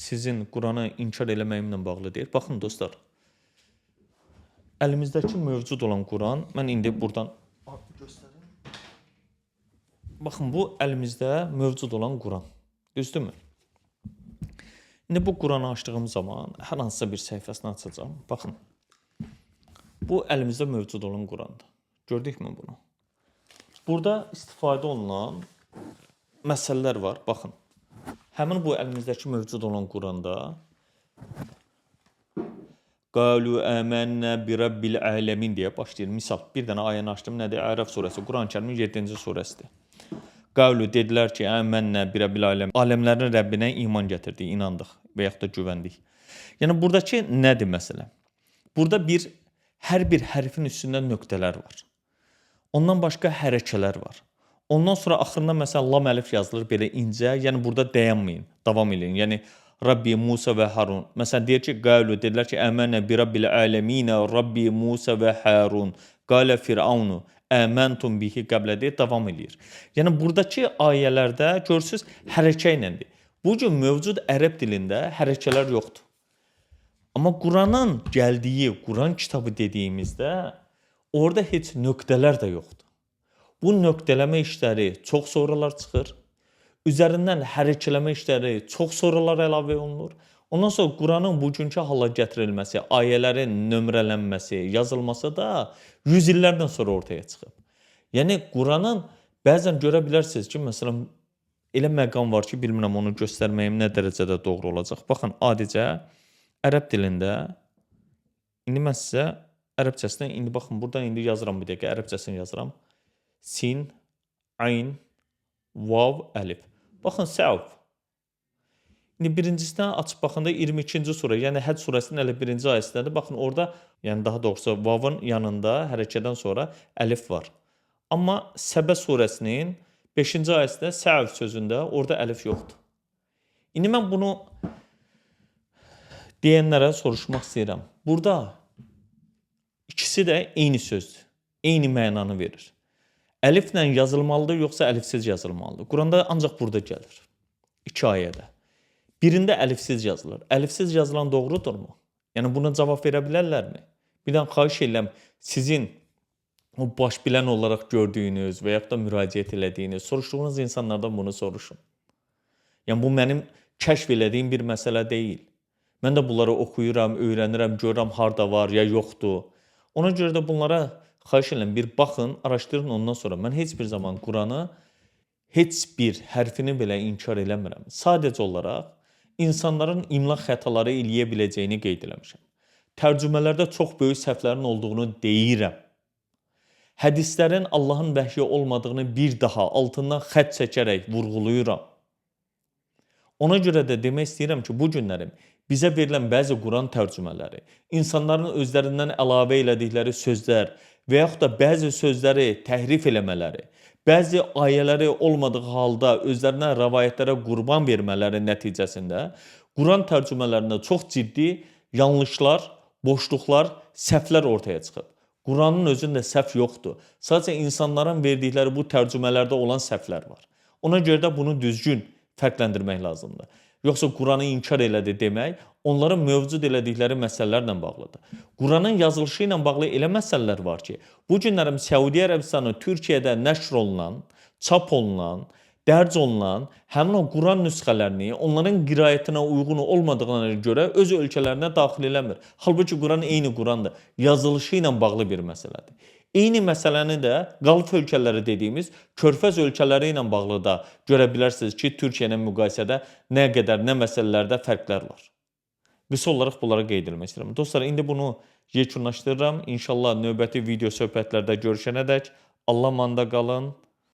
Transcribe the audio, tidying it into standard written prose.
sizin Quranı inkar eləməyimlə bağlı deyil. Baxın dostlar, əlimizdəki mövcud olan Quran, mən indi buradan göstərim. Baxın, bu əlimizdə mövcud olan Quran. Düzdürmü? İndi bu Quranı açdığım zaman hər hansısa bir səhifəsini açacağım. Baxın, bu əlimizdə mövcud olan Qurandır. Gördükmü bunu? Burada istifadə olunan məsələlər var. Baxın, həmin bu əlimizdəki mövcud olan Quranda Qalu əmənnə bi rabbil aləmin deyə başlayır. Misal, bir dənə ayəni açdım. Nədir? Ərəf surəsi. Quran-Kərimin 7-ci surəsidir. Qalu dedilər ki, əmənnə bi rabbil aləmin. Aləmlərin Rəbbinə iman gətirdik, inandıq və yaxud da güvəndik. Yəni, buradakı nədir məsələ? Burada hər bir hərfin üstündə nöqtələr var. Ondan başqa hərəkələr var. Ondan sonra axırında məsələn lam əlif yazılır belə incə. Yəni, burada dayanmayın, davam edin. Yəni, Rabbi Musa və Harun. Məsələn, deyir ki, qalu dedilər ki, əmənə bi rabbil aləminə Rabbi Musa və Harun. Qalə Firavunu əməntum bihi qəblə deyir, davam edir. Yəni, buradakı ayələrdə görürsünüz, hərəkə iləndir. Bugün mövcud ərəb dilində hərəkələr yoxdur. Amma Quranın gəldiyi, Quran kitabı dediyimizdə orada heç nöqtələr də yoxdur. Bu nöqtələmə işləri çox sonralar çıxır. Üzərindən hərəkələmə işləri çox sonralar əlavə olunur. Ondan sonra Quranın bugünkü hala gətirilməsi, ayələrin nömrələnməsi, yazılması da 100 illərdən sonra ortaya çıxıb. Yəni, Quranın bəzən görə bilərsiniz ki, məsələn, elə məqam var ki, bilmirəm onu göstərməyim nə dərəcədə doğru olacaq. Baxın, adicə ərəb dilində, indi mən sizə ərəbcəsindən, indi baxın, buradan indi yazıram bir dəqiqə, ərəbcəsini yazıram. Sin, ayn, vav, əlif. Baxın, səvf. İndi birincisindən açıb baxanda 22-ci surə, yəni Həc surəsinin elə birinci ayəsindədir. Baxın, orada, yəni daha doğrusu vavın yanında hərəkədən sonra əlif var. Amma Səbə surəsinin 5-ci ayəsində səvf sözündə orada əlif yoxdur. İndi mən bunu deyənlərə soruşmaq istəyirəm. Burada ikisi də eyni sözdür, eyni mənanı verir. Əliflə yazılmalıdır, yoxsa əlifsiz yazılmalıdır? Quranda ancaq burada gəlir. 2 ayədə. Birində əlifsiz yazılır. Əlifsiz yazılan doğrudurmu? Yəni, buna cavab verə bilərlərmi? Birdən xahiş edirəm, sizin o baş bilən olaraq gördüyünüz və yaxud da müraciət elədiyiniz, soruşduğunuz insanlardan bunu soruşun. Yəni, bu mənim kəşf elədiyim bir məsələ deyil. Mən də bunları oxuyuram, öyrənirəm, görürəm harda var ya yoxdur. Ona görə də bunlara xahiş edirəm, bir baxın, araşdırın ondan sonra. Mən heç bir zaman Quranı, heç bir hərfini belə inkar eləmirəm. Sadəcə olaraq insanların imla xətaları eləyə biləcəyini qeyd eləmişəm. Tərcümələrdə çox böyük səhvlərin olduğunu deyirəm. Hədislərin Allahın vəhyi olmadığını bir daha altından xət çəkərək vurğuluyuram. Ona görə də demək istəyirəm ki, bu günlərim bizə verilən bəzi Quran tərcümələri, insanların özlərindən əlavə elədikləri sözlər və yaxud da bəzi sözləri təhrif eləmələri, bəzi ayələri olmadığı halda özlərinə rəvayətlərə qurban vermələri nəticəsində Quran tərcümələrində çox ciddi yanlışlar, boşluqlar, səhvlər ortaya çıxıb. Quranın özündə səhv yoxdur. Sadəcə insanların verdikləri bu tərcümələrdə olan səhvlər var. Ona görə də bunu düzgün fərqləndirmək lazımdır. Yoxsa Quranı inkar elədi demək, onların mövcud elədikləri məsələlərlə bağlıdır. Quranın yazılışı ilə bağlı elə məsələlər var ki, bu günlərim Səudiyyə Ərəbistanı Türkiyədə nəşr olunan, çap olunan, dərc olunan həmin o Quran nüsxələrini onların qiraətinə uyğun olmadığına görə öz ölkələrinə daxil eləmir. Halbuki Quran eyni Qurandır. Yazılışı ilə bağlı bir məsələdir. Eyni məsələni də Qalf ölkələri dediyimiz Körfəz ölkələri ilə bağlı da görə bilərsiniz ki, Türkiyə ilə müqayisədə nə qədər, nə məsələlərdə fərqlər var. Qısa olaraq bunlara qeyd etmək istəyirəm. Dostlar, indi bunu yekunlaşdırıram. İnşallah növbəti video söhbətlərdə görüşənədək Allah manda qalın.